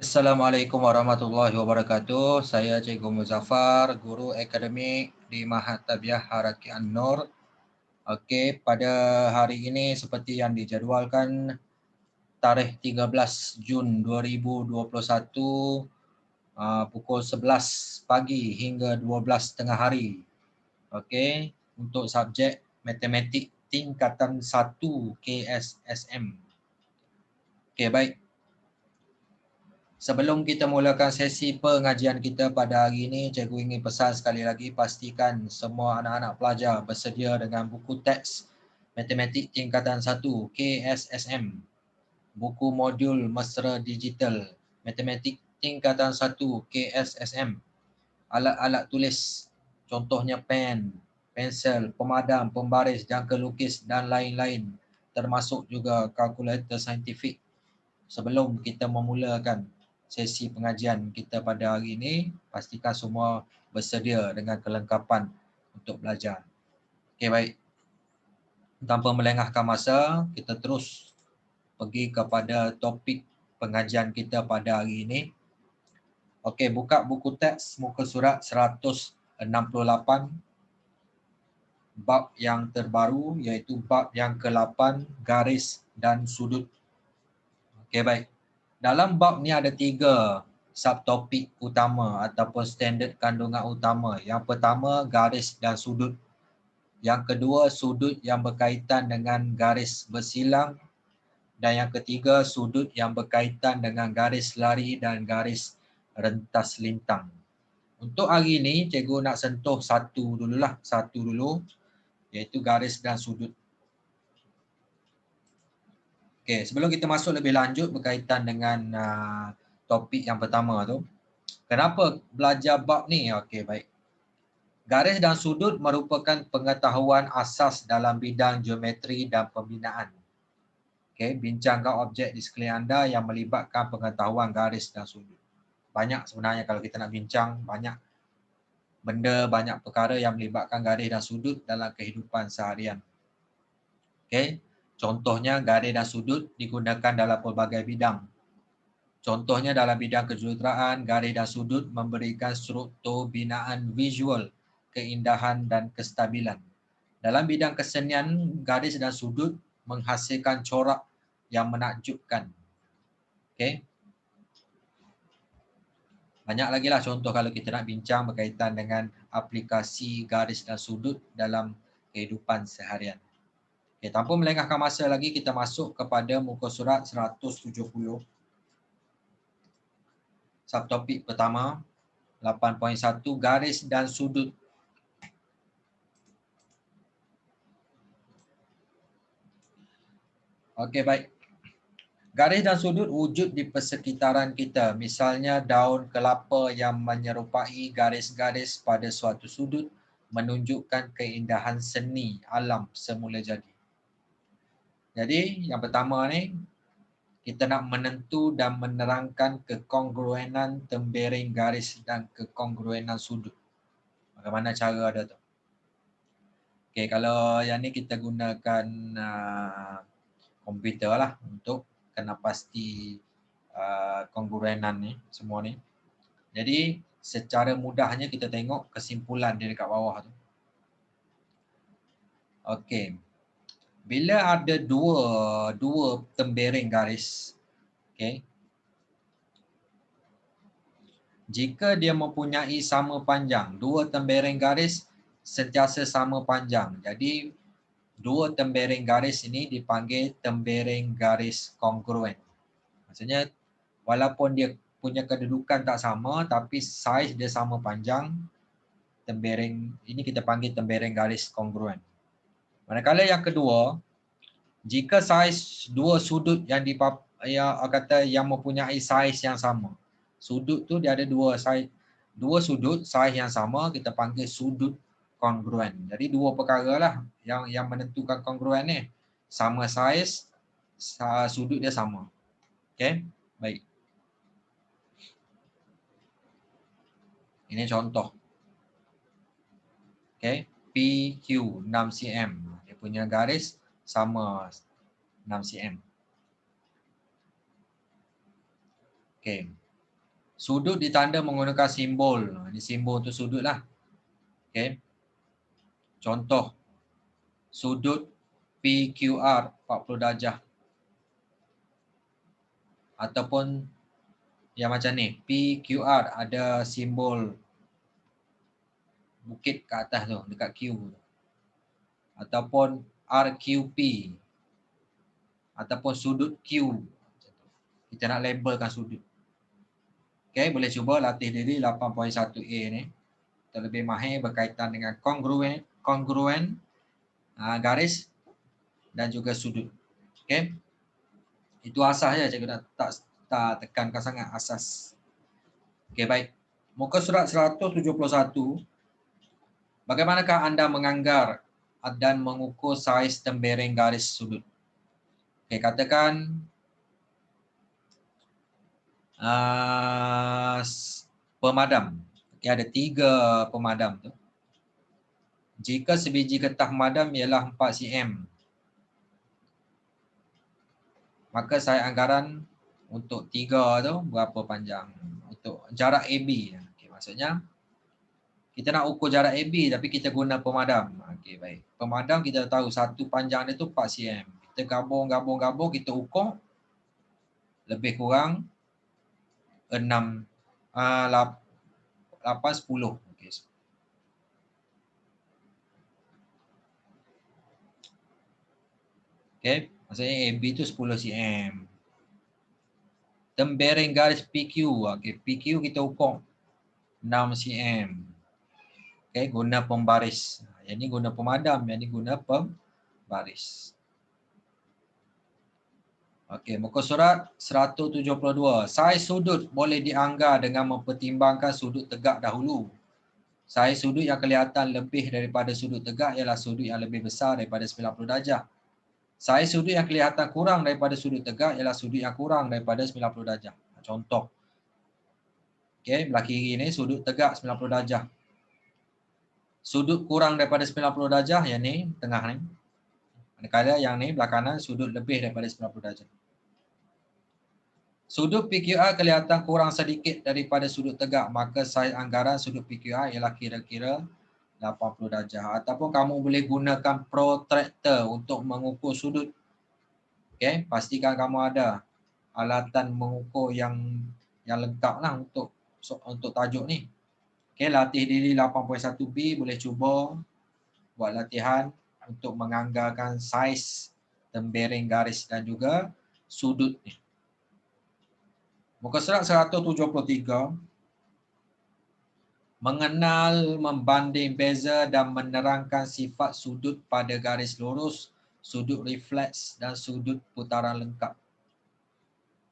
Assalamualaikum warahmatullahi wabarakatuh. Saya Cikgu Muzaffar, Guru Akademik di Mahat Tabiah Haraki An-Nur. Okey, pada hari ini seperti yang dijadualkan, tarikh 13 Jun 2021, pukul 11 pagi hingga 12 tengah hari. Okey, untuk subjek Matematik Tingkatan 1 KSSM. Okey, baik. Sebelum kita mulakan sesi pengajian kita pada hari ini, cikgu ingin pesan sekali lagi, pastikan semua anak-anak pelajar bersedia dengan buku teks Matematik Tingkatan 1 KSSM, buku modul Mesra Digital Matematik Tingkatan 1 KSSM, alat-alat tulis, contohnya pen, pensel, pemadam, pembaris, jangka lukis dan lain-lain, termasuk juga kalkulator saintifik. Sebelum kita memulakan sesi pengajian kita pada hari ini, pastikan semua bersedia dengan kelengkapan untuk belajar. Okey, baik. Tanpa melengahkan masa, kita terus pergi kepada topik pengajian kita pada hari ini. Okey, buka buku teks muka surat 168, bab yang terbaru iaitu bab yang ke-8, garis dan sudut. Okey, baik. Dalam bab ni ada 3 subtopik utama ataupun standard kandungan utama. Yang pertama, garis dan sudut. Yang kedua, sudut yang berkaitan dengan garis bersilang. Dan yang ketiga, sudut yang berkaitan dengan garis lari dan garis rentas lintang. Untuk hari ini, cikgu nak sentuh satu dulu, iaitu garis dan sudut. Okey, sebelum kita masuk lebih lanjut berkaitan dengan topik yang pertama tu, kenapa belajar bab ni? Okey, baik. Garis dan sudut merupakan pengetahuan asas dalam bidang geometri dan pembinaan. Okey, bincangkan objek di sekeliling anda yang melibatkan pengetahuan garis dan sudut. Banyak sebenarnya kalau kita nak bincang, banyak benda, banyak perkara yang melibatkan garis dan sudut dalam kehidupan seharian. Okey, contohnya garis dan sudut digunakan dalam pelbagai bidang. Contohnya dalam bidang kejuruteraan, garis dan sudut memberikan struktur binaan visual, keindahan dan kestabilan. Dalam bidang kesenian, garis dan sudut menghasilkan corak yang menakjubkan. Okey. Banyak lagi lah contoh kalau kita nak bincang berkaitan dengan aplikasi garis dan sudut dalam kehidupan seharian. Okey, tanpa melengahkan masa lagi, kita masuk kepada muka surat 170. Subtopik pertama, 8.1, garis dan sudut. Okey, baik. Garis dan sudut wujud di persekitaran kita. Misalnya daun kelapa yang menyerupai garis-garis pada suatu sudut menunjukkan keindahan seni alam semula jadi. Jadi yang pertama ni, kita nak menentu dan menerangkan kekongruenan tembereng garis dan kekongruenan sudut. Bagaimana cara dia tu? Okey, kalau yang ni kita gunakan komputer lah untuk kena pasti kongruenan ni semua ni. Jadi secara mudahnya kita tengok kesimpulan dia dekat bawah tu. Okey. Bila ada dua tembereng garis, okey. Jika dia mempunyai sama panjang, dua tembereng garis sentiasa sama panjang. Jadi dua tembereng garis ini dipanggil tembereng garis kongruen. Maksudnya walaupun dia punya kedudukan tak sama tapi saiz dia sama panjang, tembereng ini kita panggil tembereng garis kongruen. Manakala yang kedua, jika saiz dua sudut yang mempunyai saiz yang sama. Sudut tu dia ada dua sudut saiz yang sama, kita panggil sudut kongruen. Jadi dua perkara lah yang menentukan kongruen ni. Sama saiz, sudut dia sama. Okey, baik. Ini contoh. Okey, PQ 6 cm. Dia punya garis sama 6 cm. Okey. Sudut ditanda menggunakan simbol. Ini simbol untuk sudut lah. Okay. Contoh, sudut PQR 40 darjah. Ataupun yang macam ni, PQR ada simbol bukit ke atas tu, dekat Q. Ataupun RQP. Ataupun sudut Q. Kita nak labelkan sudut. Okay, boleh cuba latih diri 8.1a ni. Terlebih mahir berkaitan dengan kongruen garis dan juga sudut. Okay. Itu asas je, cikgu tak tekankan sangat asas. Okay, baik. Muka surat 171. Bagaimanakah anda menganggar dan mengukur saiz tembereng garis sudut? Okay, katakan pemadam. Okay, ada 3 pemadam tu. Jika sebiji getah pemadam ialah 4 cm, maka saiz anggaran untuk 3 tu berapa panjang? Untuk jarak AB. Okay, maksudnya kita nak ukur jarak AB tapi kita guna pemadam. Okay, baik. Pemadam kita tahu satu panjang dia tu 4 cm. Kita gabung, kita ukur lebih kurang 8, 10. Okay. Okay, maksudnya AB tu 10 cm. Tembereng garis PQ. Okay, PQ kita ukur 6 cm. Okay, guna pembaris. Yang ni guna pemadam, yang ni guna pembaris. Okey, muka surat 172. Saiz sudut boleh dianggar dengan mempertimbangkan sudut tegak dahulu. Saiz sudut yang kelihatan lebih daripada sudut tegak ialah sudut yang lebih besar daripada 90 darjah. Saiz sudut yang kelihatan kurang daripada sudut tegak ialah sudut yang kurang daripada 90 darjah. Contoh. Okey, belah kiri ni sudut tegak 90 darjah. Sudut kurang daripada 90 darjah, yang ni tengah ni. Manakala yang ni belah kanan sudut lebih daripada 90 darjah. Sudut PQR kelihatan kurang sedikit daripada sudut tegak, maka saiz anggaran sudut PQR ialah kira-kira 80 darjah. Ataupun kamu boleh gunakan protractor untuk mengukur sudut. Okay, pastikan kamu ada alatan mengukur yang lengkap lah untuk tajuk ni. Okay, latih diri 8.1b boleh cuba buat latihan untuk menganggarkan saiz tembereng garis dan juga sudut ni. Muka surat 173. Mengenal, membanding beza dan menerangkan sifat sudut pada garis lurus, sudut refleks dan sudut putaran lengkap.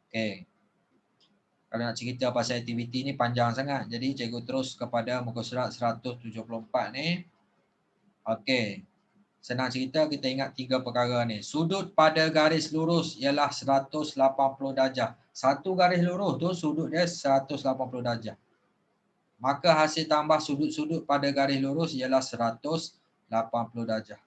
Okey. Kalau nak cerita pasal aktiviti ni panjang sangat. Jadi cikgu terus kepada muka surat 174 ni. Okey. Senang cerita, kita ingat 3 perkara ni. Sudut pada garis lurus ialah 180 darjah. Satu garis lurus tu sudut dia 180 darjah. Maka hasil tambah sudut-sudut pada garis lurus ialah 180 darjah.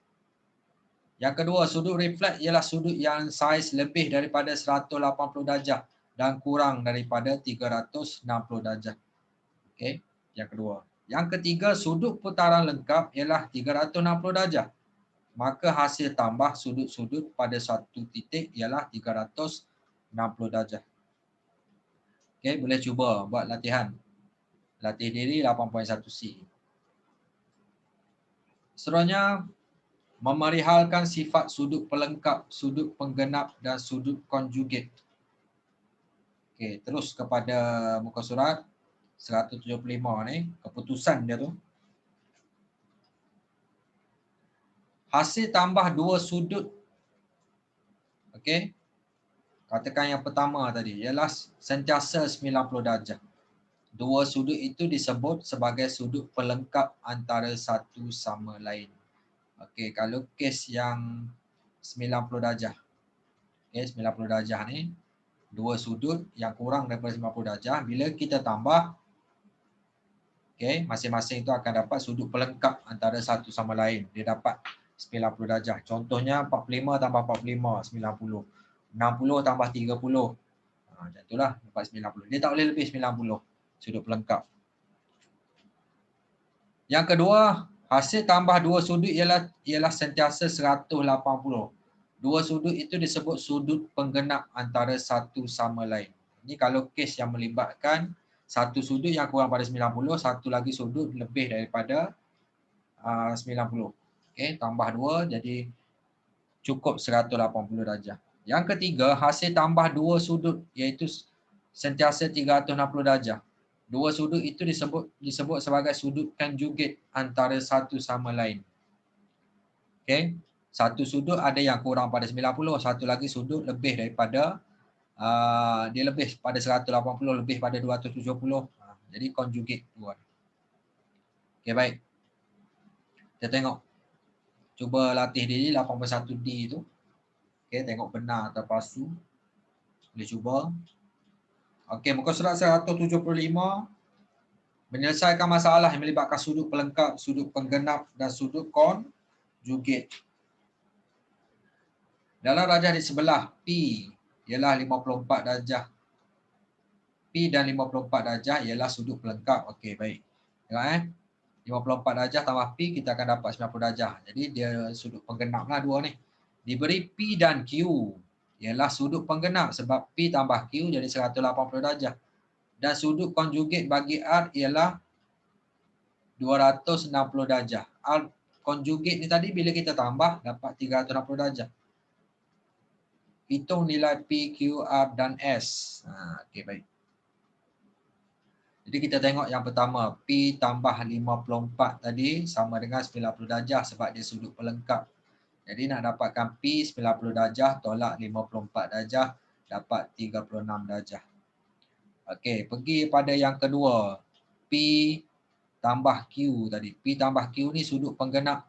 Yang kedua, sudut refleks ialah sudut yang saiz lebih daripada 180 darjah dan kurang daripada 360 darjah. Okey, yang kedua. Yang ketiga, sudut putaran lengkap ialah 360 darjah. Maka hasil tambah sudut-sudut pada satu titik ialah 360 darjah. Okey, boleh cuba buat latihan. Latih diri 8.1c. Seterusnya, memerihalkan sifat sudut pelengkap, sudut penggenap dan sudut konjugate. Okey, terus kepada muka surat 175 ni, keputusan dia tu. Hasil tambah 2 sudut. Okey. Katakan yang pertama tadi ialah sentiasa 90 darjah. 2 sudut itu disebut sebagai sudut pelengkap antara satu sama lain. Okey, kalau kes yang 90 darjah. Okey, 90 darjah ni 2 sudut yang kurang daripada 90 darjah, bila kita tambah, okey, masing-masing itu akan dapat sudut pelengkap antara satu sama lain. Dia dapat 90 darjah. Contohnya 45 tambah 45, 90. 60 tambah 30. Macam itulah, dapat 90. Dia tak boleh lebih 90. sudut pelengkap. Yang kedua, hasil tambah dua sudut ialah sentiasa 180. Dua sudut itu disebut sudut penggenap antara satu sama lain. Ini kalau kes yang melibatkan satu sudut yang kurang pada 90, satu lagi sudut lebih daripada 90. Okey, tambah dua jadi cukup 180 darjah. Yang ketiga, hasil tambah dua sudut iaitu sentiasa 360 darjah. Dua sudut itu disebut sebagai sudut konjugate antara satu sama lain. Okey. Satu sudut ada yang kurang pada 90, satu lagi sudut lebih daripada dia lebih pada 180, lebih pada 270. Jadi konjugate dua. Okey, baik. Kita tengok. Cuba latih diri 81D tu. Okey, tengok benar atau palsu. Boleh cuba. Okey, muka surat 175. Menyelesaikan masalah yang melibatkan sudut pelengkap, sudut penggenap dan sudut konjugate. Dalam rajah di sebelah, P ialah 54 darjah. P dan 54 darjah ialah sudut pelengkap. Okey, baik. Tengok 54 darjah tambah P, kita akan dapat 90 darjah. Jadi dia sudut penggenap lah dua ni. Diberi P dan Q ialah sudut penggenap sebab P tambah Q jadi 180 darjah. Dan sudut konjugate bagi R ialah 260 darjah. R konjugate ni tadi bila kita tambah dapat 360 darjah. Hitung nilai P, Q, R dan S. Okey, baik. Jadi kita tengok yang pertama, P tambah 54 tadi sama dengan 90 darjah sebab dia sudut pelengkap. Jadi nak dapatkan P 90 darjah tolak 54 darjah dapat 36 darjah. Okey, pergi pada yang kedua. P tambah Q tadi. P tambah Q ni sudut penggenap.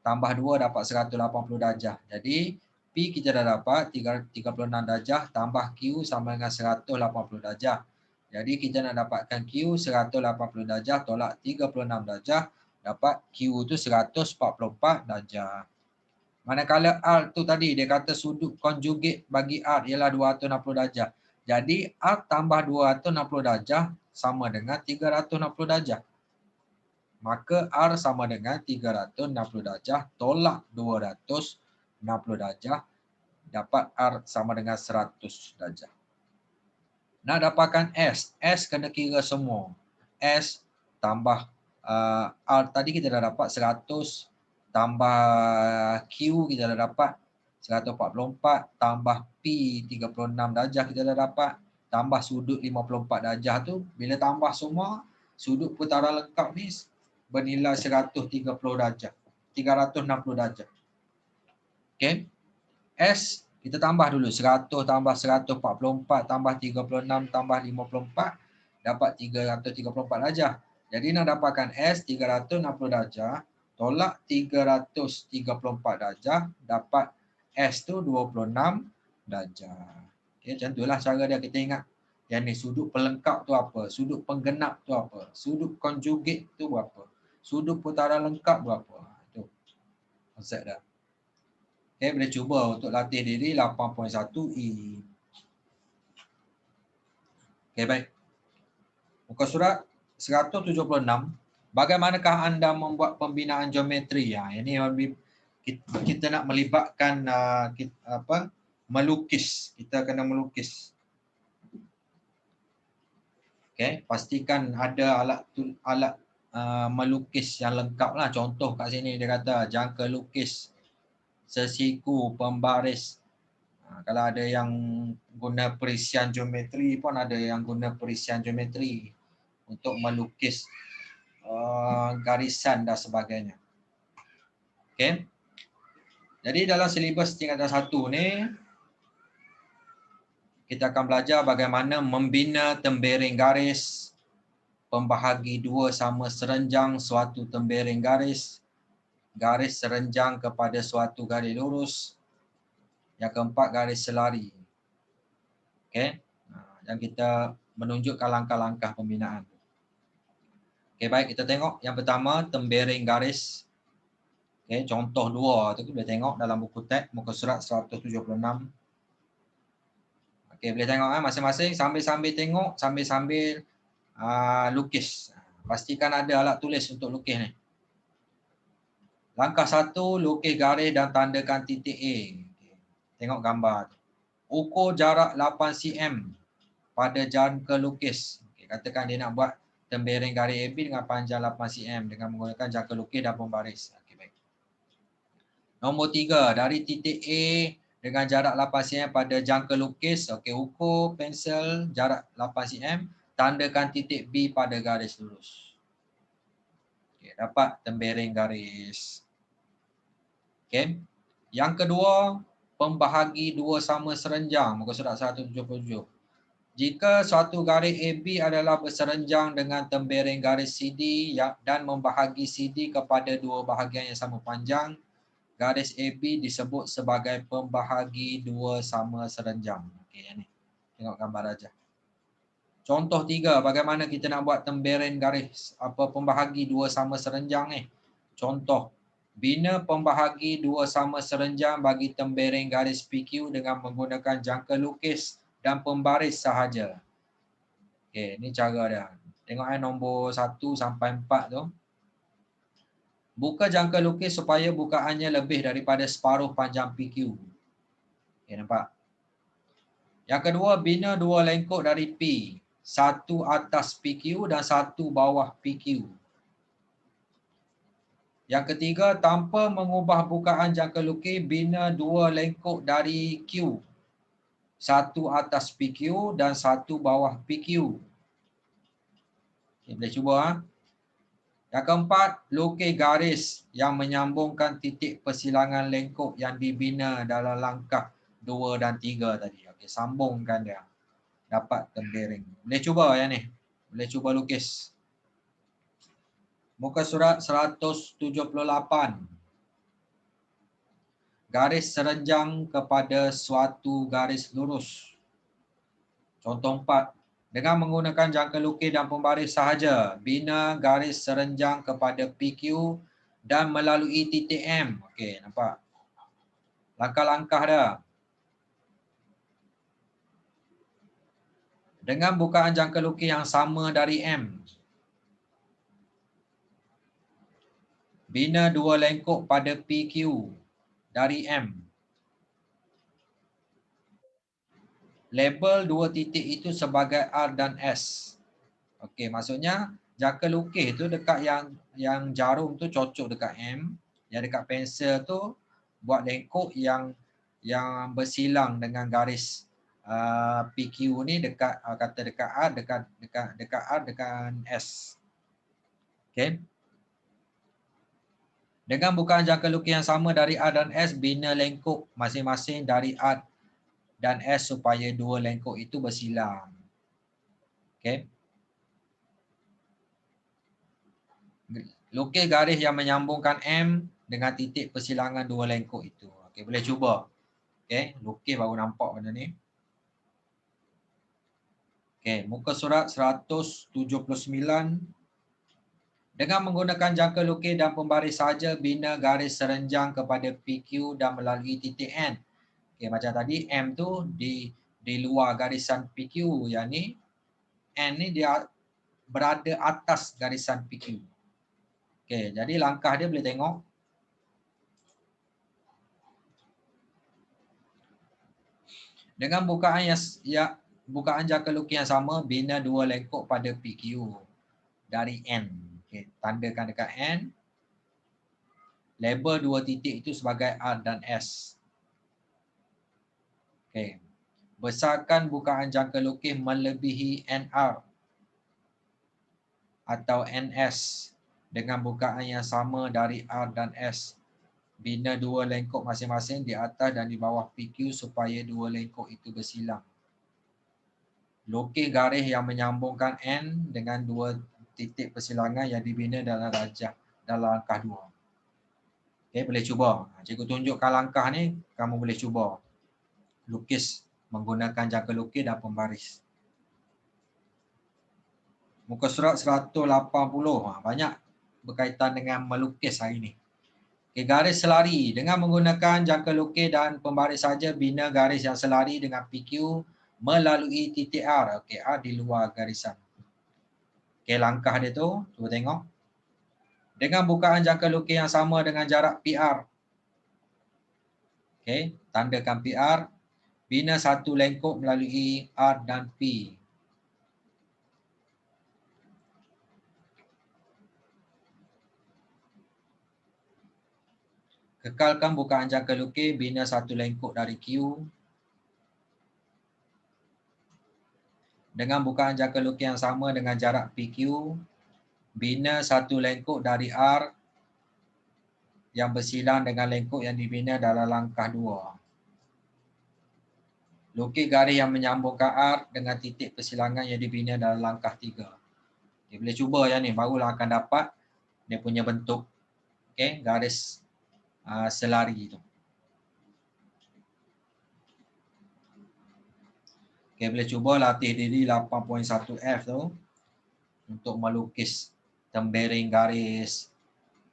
Tambah 2 dapat 180 darjah. Jadi P kita dah dapat 36 darjah tambah Q sama dengan 180 darjah. Jadi kita nak dapatkan Q 180 darjah tolak 36 darjah dapat Q tu 144 darjah. Manakala R tu tadi dia kata sudut konjugate bagi R ialah 260 darjah. Jadi R tambah 260 darjah sama dengan 360 darjah. Maka R sama dengan 360 darjah tolak 260 darjah dapat R sama dengan 100 darjah. Nak dapatkan S, S kena kira semua. S tambah R tadi kita dah dapat 100 tambah Q kita dah dapat 144 tambah P 36 darjah kita dah dapat tambah sudut 54 darjah tu bila tambah semua sudut putaran lengkap ni bernilai 130 darjah, 360 darjah. Okey. S kita tambah dulu 100 tambah 144 tambah 36 tambah 54 dapat 334 darjah. Jadi nak dapatkan S 360 darjah tolak 334 darjah dapat S tu 26 darjah. Okey, macam itulah cara dia kita ingat. Yang ni sudut pelengkap tu apa? Sudut penggenap tu apa? Sudut konjugate tu berapa? Sudut putaran lengkap berapa? Itu konsep dah. Okey, boleh cuba untuk latih diri 8.1E. Okey, baik. Muka surat 176. Bagaimanakah anda membuat pembinaan geometri? Ini kita nak melibatkan melukis. Kita kena melukis. Okey, pastikan ada alat melukis yang lengkap lah. Contoh kat sini dia kata jangka lukis, sesiku, pembaris. Kalau ada yang guna perisian geometri pun ada yang guna perisian geometri untuk melukis garisan dan sebagainya. Okey. Jadi dalam silibus tingkatan 1 ni kita akan belajar bagaimana membina tembereng garis, pembahagi dua sama serenjang suatu tembereng garis, garis serenjang kepada suatu garis lurus, yang keempat garis selari. Okey. Dan kita menunjukkan langkah-langkah pembinaan. Okey, baik, kita tengok yang pertama tembereng garis. Okey, contoh dua tu boleh tengok dalam buku teks muka surat 176. Okey, boleh tengok masing-masing sambil-sambil tengok, sambil-sambil lukis. Pastikan ada alat tulis untuk lukis ni. Langkah 1, lukis garis dan tandakan titik A. Tengok gambar. Ukur jarak 8 cm pada jangka lukis. Katakan dia nak buat tembereng garis AB dengan panjang 8 cm dengan menggunakan jangka lukis dan pembaris. Baik. Nombor 3, dari titik A dengan jarak 8 cm pada jangka lukis. Ukur pensel jarak 8 cm, tandakan titik B pada garis lurus. Dapat tembereng garis. Yang kedua, pembahagi dua sama serenjang, muka surat 177. Jika suatu garis AB adalah berserenjang dengan tembereng garis CD dan membahagi CD kepada dua bahagian yang sama panjang, garis AB disebut sebagai pembahagi dua sama serenjang. Yang ni. Tengok gambar aja. Contoh 3, bagaimana kita nak buat tembereng garis pembahagi dua sama serenjang ni? Contoh, bina pembahagi dua sama serenjang bagi tembereng garis PQ dengan menggunakan jangka lukis dan pembaris sahaja. Ni cara dia. Tengok nombor 1 sampai 4 tu. Buka jangka lukis supaya bukaannya lebih daripada separuh panjang PQ. Nampak? Yang kedua, bina dua lengkok dari P. Satu atas PQ dan satu bawah PQ. Yang ketiga, tanpa mengubah bukaan jangka lukis, bina dua lengkok dari Q. Satu atas PQ dan satu bawah PQ. Boleh cuba. Yang keempat, lukis garis yang menyambungkan titik persilangan lengkok yang dibina dalam langkah 2 dan 3 tadi. Sambungkan dia. Dapat tembereng. Boleh cuba yang ni. Boleh cuba lukis. Muka surat 178. Garis serenjang kepada suatu garis lurus. Contoh 4. Dengan menggunakan jangka lukis dan pembaris sahaja, bina garis serenjang kepada PQ dan melalui titik M. Nampak? Langkah-langkah dia. Dengan bukaan jangka lukis yang sama dari M. Bina dua lengkok pada PQ dari M. Label dua titik itu sebagai R dan S. Maksudnya jangka lukis tu dekat yang jarum tu cocok dekat M, yang dekat pensel tu buat lengkok yang bersilang dengan garis PQ ni dekat kata dekat R dekat R dengan S. Dengan bukaan jangka lukis yang sama dari R dan S, bina lengkok masing-masing dari R dan S supaya dua lengkok itu bersilang. Lukis garis yang menyambungkan M dengan titik persilangan dua lengkok itu. Boleh cuba. Lukis baru nampak benda ni. Muka surat 179. Dengan menggunakan jangka lukis dan pembaris saja, bina garis serenjang kepada PQ dan melalui titik N. Macam tadi, M tu di luar garisan PQ. Yang ni, N ni dia berada atas garisan PQ. Jadi langkah dia boleh tengok. Dengan bukaan jangka lukis yang sama, bina dua lengkok pada PQ dari N. Tandakan dekat N. Label dua titik itu sebagai R dan S. Besarkan bukaan jangka lukis melebihi NR atau NS dengan bukaan yang sama dari R dan S. Bina dua lengkok masing-masing di atas dan di bawah PQ supaya dua lengkok itu bersilang. Lukis garis yang menyambungkan N dengan dua titik persilangan yang dibina dalam langkah 2. Boleh cuba. Cikgu tunjukkan langkah ni, kamu boleh cuba lukis menggunakan jangka lukis dan pembaris. Muka surat 180. Banyak berkaitan dengan melukis hari ni. Garis selari. Dengan menggunakan jangka lukis dan pembaris saja, bina garis yang selari dengan PQ melalui titik R. R di luar garisan. Okey, langkah dia tu, cuba tengok. Dengan bukaan jangka lukis yang sama dengan jarak PR. Okey, tandakan PR. Bina satu lengkuk melalui R dan P. Kekalkan bukaan jangka lukis, bina satu lengkuk dari Q. Dengan bukaan jangka lukis yang sama dengan jarak PQ, bina satu lengkuk dari R yang bersilang dengan lengkuk yang dibina dalam langkah 2. Lukis garis yang menyambungkan R dengan titik persilangan yang dibina dalam langkah 3. Okay, boleh cuba yang ni, barulah akan dapat dia punya bentuk garis selari tu. Okay, boleh cuba latih diri 8.1F tu untuk melukis tembereng garis,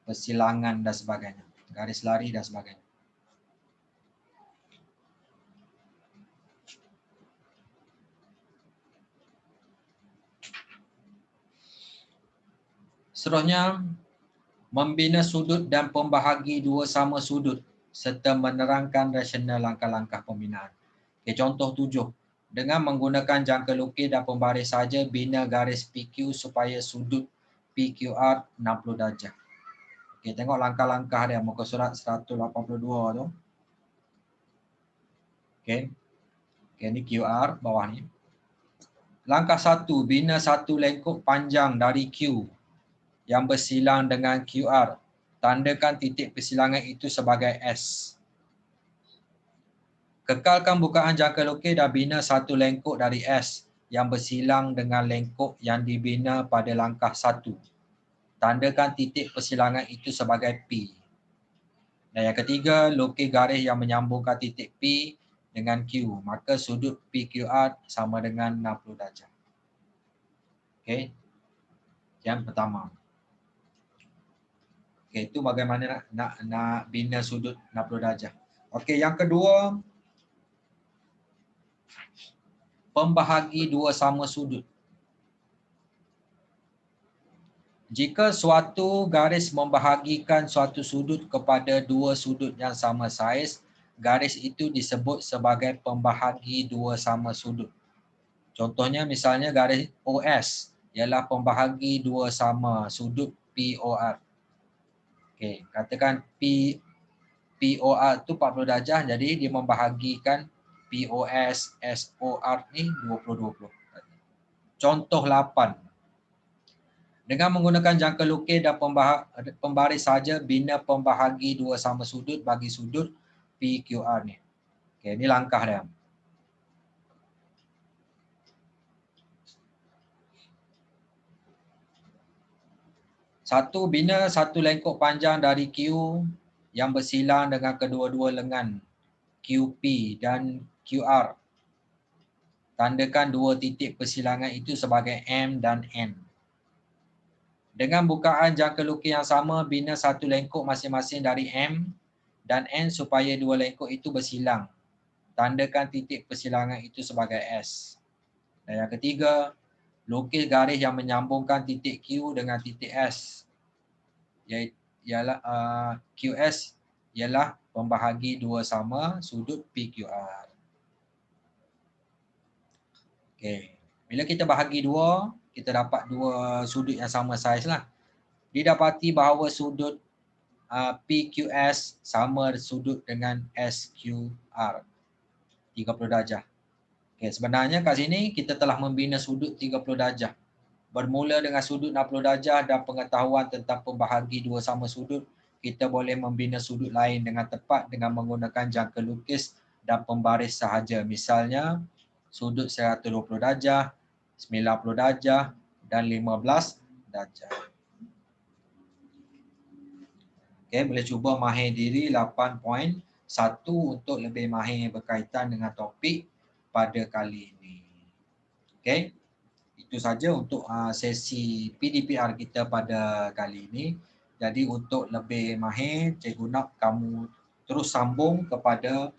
persilangan dan sebagainya. Garis lari dan sebagainya. Seterusnya, membina sudut dan pembahagi dua sama sudut serta menerangkan rasional langkah-langkah pembinaan. Okay, contoh 7. Dengan menggunakan jangka lukis dan pembaris saja, bina garis PQ supaya sudut PQR 60 darjah. Okay, tengok langkah-langkah dia, muka surat 182 tu. Okay, ni QR bawah ni. Langkah 1, bina satu lengkuk panjang dari Q yang bersilang dengan QR. Tandakan titik persilangan itu sebagai S. Kekalkan bukaan jangka lukis dan bina satu lengkuk dari S yang bersilang dengan lengkuk yang dibina pada langkah 1. Tandakan titik persilangan itu sebagai P. Dan yang ketiga, lukis garis yang menyambungkan titik P dengan Q. Maka sudut PQR sama dengan 60 darjah. Okey. Yang pertama. Okey, itu bagaimana nak bina sudut 60 darjah. Okey, yang kedua, pembahagi dua sama sudut. Jika suatu garis membahagikan suatu sudut kepada dua sudut yang sama saiz, garis itu disebut sebagai pembahagi dua sama sudut. Contohnya misalnya garis OS ialah pembahagi dua sama sudut POR. Okey, katakan POR tu 40 darjah, jadi dia membahagikan POS SOR ni 20-20. Contoh 8. Dengan menggunakan jangka lukis dan pembaris saja, bina pembahagi dua sama sudut bagi sudut PQR ni. Okey, ni langkah dia. Satu, bina satu lengkuk panjang dari Q yang bersilang dengan kedua-dua lengan QP dan QR. Tandakan dua titik persilangan itu sebagai M dan N. Dengan bukaan jangka lukis yang sama, bina satu lengkuk masing-masing dari M dan N supaya dua lengkuk itu bersilang. Tandakan titik persilangan itu sebagai S. Dan yang ketiga, lukis garis yang menyambungkan titik Q dengan titik S. Ialah QS ialah pembahagi dua sama sudut PQR. Okey. Bila kita bahagi dua, kita dapat dua sudut yang sama saiz lah. Didapati bahawa sudut PQS sama sudut dengan SQR. 30 darjah. Okay, sebenarnya kat sini kita telah membina sudut 30 darjah. Bermula dengan sudut 60 darjah dan pengetahuan tentang pembahagi dua sama sudut, kita boleh membina sudut lain dengan tepat dengan menggunakan jangka lukis dan pembaris sahaja. Misalnya, sudut 120 darjah, 90 darjah dan 15 darjah. Okay, boleh cuba mahir diri 8.1 untuk lebih mahir berkaitan dengan topik pada kali ini. Okay, itu saja untuk sesi PDPR kita pada kali ini. Jadi untuk lebih mahir, Cikgu nak kamu terus sambung kepada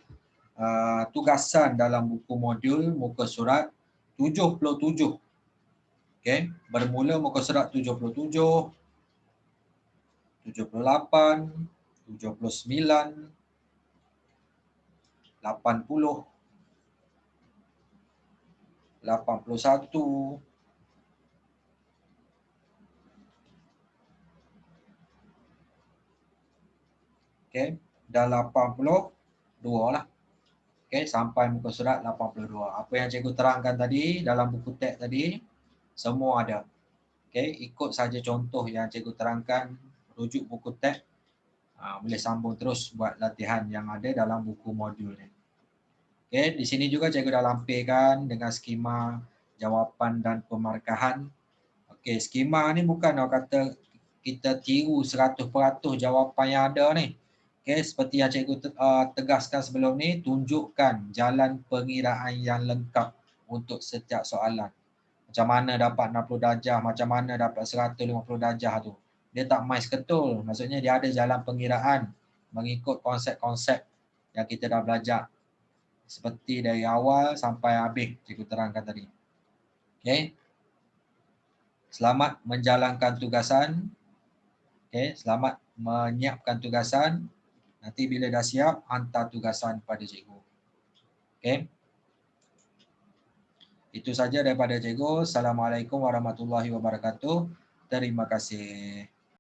tugasan dalam buku modul muka surat 77. Okey, bermula muka surat 77, 78, 79, 80, 81, okey, dan 82 lah. Okey, sampai muka surat 82. Apa yang cikgu terangkan tadi dalam buku teks tadi, semua ada. Okey, ikut saja contoh yang cikgu terangkan, rujuk buku teks, boleh sambung terus buat latihan yang ada dalam buku modul ni. Okey, di sini juga cikgu dah lampirkan dengan skema jawapan dan pemarkahan. Okey, skema ni bukan orang kata kita tiru 100% jawapan yang ada ni. Okey, seperti yang cikgu tegaskan sebelum ni, tunjukkan jalan pengiraan yang lengkap untuk setiap soalan. Macam mana dapat 60 darjah, macam mana dapat 150 darjah tu. Dia tak main seketul. Maksudnya dia ada jalan pengiraan mengikut konsep-konsep yang kita dah belajar. Seperti dari awal sampai habis cikgu terangkan tadi. Okey. Selamat menjalankan tugasan. Okey, selamat menyiapkan tugasan. Nanti bila dah siap, hantar tugasan pada cikgu. Okey. Itu saja daripada cikgu. Assalamualaikum warahmatullahi wabarakatuh. Terima kasih.